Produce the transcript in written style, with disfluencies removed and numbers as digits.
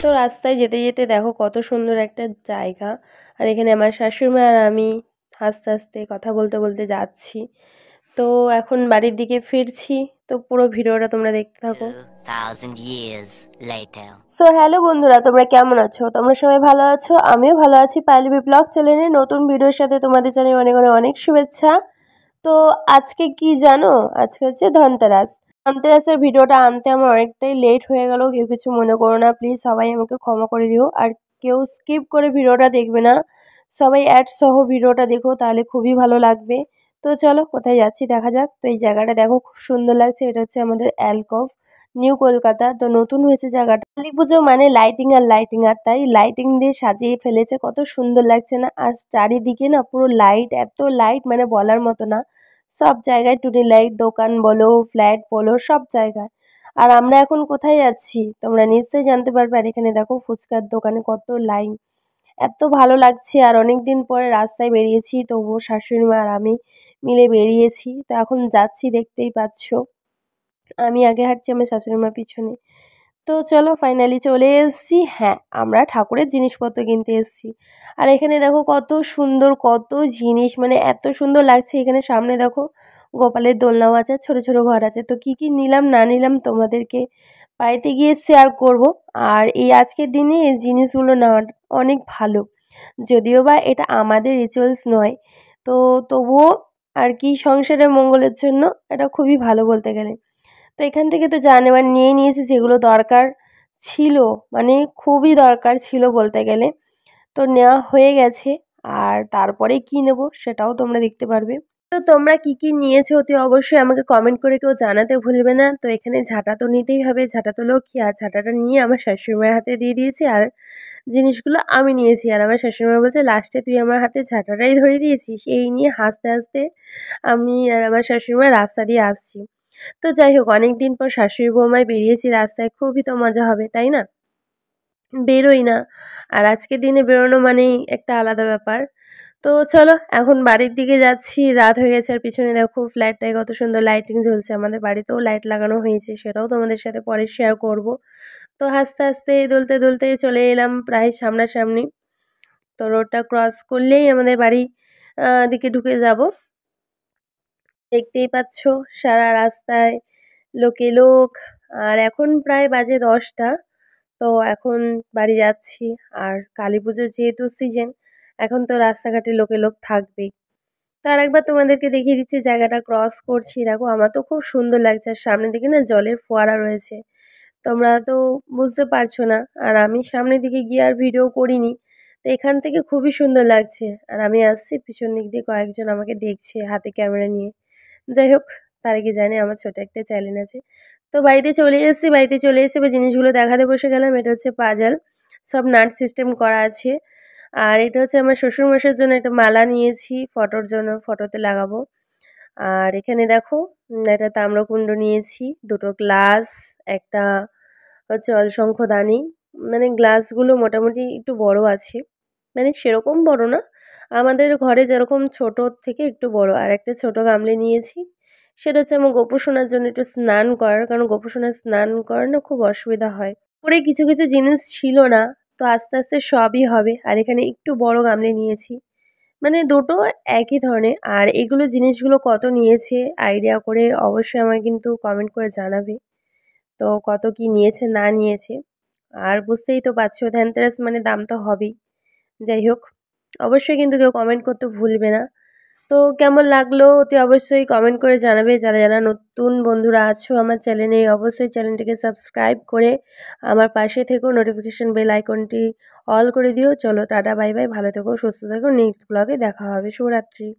তো রাস্তায় যেতে যেতে দেখো কত সুন্দর একটা জায়গা। আর এখানে আমার শাশুড়ি আর আমি হাসতে হাসতে কথা বলতে বলতে যাচ্ছি। তো এখন বাড়ির দিকে ফিরছি। তো পুরো ভিডিওটা তোমরা দেখতে থাকো। 2000 years later. সো হ্যালো বন্ধুরা, তোমরা কেমন আছো? তোমরা সবাই ভালো আছো? আমিও ভালো আছি। পাইলিবি ব্লগ চ্যানেলের নতুন ভিডিওর সাথে তোমাদের জানাই অনেক অনেক অনেক শুভেচ্ছা। তো আজকে কি জানো? আজকে হচ্ছে ধনতেরাস। ধনতেরাসের ভিডিওটা আনতে আমার অনেকটাই লেট হয়ে গেল। কেউ কিছু মনে করো না প্লিজ, সবাই আমাকে ক্ষমা করে দিও। আর কেউ স্কিপ করে ভিডিওটা দেখবে না, সবাই অ্যাড সহ ভিডিওটা দেখো, তাহলে খুবই ভালো লাগবে। তো চলো কোথায় যাচ্ছি দেখা যাক। তো এই জায়গাটা দেখো খুব সুন্দর লাগছে। এটা হচ্ছে আমাদের অ্যালকভ, নিউ কলকাতা। তো নতুন হয়েছে জায়গাটা। কালী পুজো মানে লাইটিং আর লাইটিং, আর তাই লাইটিং দিয়ে সাজিয়ে ফেলেছে। কত সুন্দর লাগছে না? আর চারিদিকে না পুরো লাইট, এত লাইট মানে বলার মতো না। সব জায়গায় টুনি লাইট, দোকান বলো, ফ্ল্যাট বলো, সব জায়গায়। আর আমরা এখন কোথায় যাচ্ছি তোমরা নিশ্চয়ই জানতে পারবে। আর এখানে দেখো ফুচকার দোকানে কত লাইন, এত ভালো লাগছে। আর অনেক দিন পরে রাস্তায় বেরিয়েছি, তবুও শাশুড়ি মা আর আমি মিলে বেরিয়েছি। তো এখন যাচ্ছি, দেখতেই পাচ্ছ। আমি আগে হাঁটছি, আমার শাশুড়ি মা পিছনে। তো চলো ফাইনালি চলে এসেছি। হ্যাঁ, আমরা ঠাকুরের জিনিসপত্র কিনতে এসেছি। আর এখানে দেখো কত সুন্দর কত জিনিস, মানে এত সুন্দর লাগছে। এখানে সামনে দেখো গোপালের দোলনাও আছে, ছোট ছোট ঘর আছে। তো কি কি নিলাম না নিলাম তোমাদেরকে বাড়িতে গিয়ে শেয়ার করব। আর এই আজকের দিনে এই জিনিসগুলো নেওয়া অনেক ভালো, যদিও বা এটা আমাদের রিচুয়ালস নয়, তো তবুও আর কি সংসারের মঙ্গলের জন্য এটা খুবই ভালো বলতে গেলে। তো এখান থেকে তো এবার নিয়ে নিয়েছি যেগুলো দরকার ছিল, মানে খুবই দরকার ছিল বলতে গেলে। তো নেওয়া হয়ে গেছে। আর তারপরে কি নেব সেটাও তোমরা দেখতে পারবে। তো তোমরা কি কি নিয়েছো অতি অবশ্যই আমাকে কমেন্ট করে কেউ জানাতে ভুলবে না। তো এখানে ঝাঁটা তো নিতেই হবে, ঝাঁটা তো লক্ষ্মী। আর ঝাঁটাটা নিয়ে আমার শাশুড়িমার হাতে দিয়ে দিয়েছি, আর জিনিসগুলো আমি নিয়েছি। আর আমার শাশুড়িমা বলছে লাস্টে তুই আমার হাতে ঝাঁটাটাই ধরে দিয়েছিস। এই নিয়ে হাসতে হাসতে আমি আর আমার শাশুড়িমা রাস্তা দিয়ে আসছি। তো যাই হোক, অনেক দিন পর শাশুড়ি বৌমায় বেরিয়েছি রাস্তায়, খুবই তো মজা হবে তাই না? বেরোই না, আর আজকের দিনে বেরোনো মানেই একটা আলাদা ব্যাপার। তো চলো এখন বাড়ির দিকে যাচ্ছি, রাত হয়ে গেছে। আর পিছনে দেখো ফ্ল্যাটটায় কত সুন্দর লাইটিং জ্বলছে। আমাদের বাড়িতেও লাইট লাগানো হয়েছে, সেটাও তোমাদের সাথে পরে শেয়ার করব। তো আস্তে আস্তে দুলতে দুলতে চলে এলাম প্রায় সামনাসামনি। তো রোডটা ক্রস করলেই আমাদের বাড়ি দিকে ঢুকে যাব। দেখতেই পাচ্ছ সারা রাস্তায় লোকে লোক। আর এখন প্রায় বাজে 10টা। তো এখন বাড়ি যাচ্ছি। আর কালী পুজোর যেহেতু সিজন, এখন তো রাস্তাঘাটে লোকে লোক থাকবেই। তো আরেকবার তোমাদেরকে দেখিয়ে দিচ্ছি, জায়গাটা ক্রস করছি। দেখো আমার তো খুব সুন্দর লাগছে। আর সামনের দিকে না জলের ফোয়ারা রয়েছে, তোমরা তো বুঝতে পারছো না। আর আমি সামনের দিকে গিয়ে আর ভিডিও করিনি। তো এখান থেকে খুবই সুন্দর লাগছে। আর আমি আসছি, পিছন দিক দিয়ে কয়েকজন আমাকে দেখছে হাতে ক্যামেরা নিয়ে। যাই হোক, তার আগে জানি আমার ছোট একটা চ্যালেঞ্জ আছে। তো বাড়িতে চলে এসেছি, বাড়িতে চলে এসে এবার জিনিসগুলো দেখাতে বসে গেলাম। এটা হচ্ছে পাজাল, সব নাট সিস্টেম করা আছে। আর এটা হচ্ছে আমার শ্বশুরমশাইয়ের জন্য একটা মালা নিয়েছি, ফটোর জন্য, ফটোতে লাগাবো। আর এখানে দেখো একটা তাম্রকুণ্ড নিয়েছি, দুটো গ্লাস, একটা হচ্ছে অলশঙ্খদানি। মানে গ্লাসগুলো মোটামুটি একটু বড় আছে, মানে সেরকম বড় না, আমাদের ঘরে যেরকম ছোটোর থেকে একটু বড়। আর একটা ছোটো গামলা নিয়েছি, সেটা হচ্ছে আমার গোপুসোনার জন্য একটু স্নান করার, কারণ গোপুসোনার স্নান করার না খুব অসুবিধা হয়। পরে কিছু কিছু জিনিস ছিল না, তো আস্তে আস্তে সবই হবে। আর এখানে একটু বড় গামলা নিয়েছি, মানে দুটো একই ধরনের। আর এগুলো জিনিসগুলো কত নিয়েছে আইডিয়া করে অবশ্যই আমাকে কিন্তু কমেন্ট করে জানাবে। তো কত কি নিয়েছে না নিয়েছে, আর বুঝতেই তো পারছো ধনতেরাস মানে দাম তো হবেই। যাই হোক, অবশ্যই কিন্তু কেউ কমেন্ট করতে ভুলবে না। তো কেমন লাগলো অতি অবশ্যই কমেন্ট করে জানাবে। যারা যারা নতুন বন্ধুরা আছো আমার চ্যানেলে, অবশ্যই চ্যানেলটিকে সাবস্ক্রাইব করে আমার পাশে থেকো, নোটিফিকেশন বেল আইকনটি অল করে দিও। চলো টাটা বাই বাই, ভালো থেকো সুস্থ থেকো, নেক্সট ব্লগে দেখা হবে। শুভরাত্রি।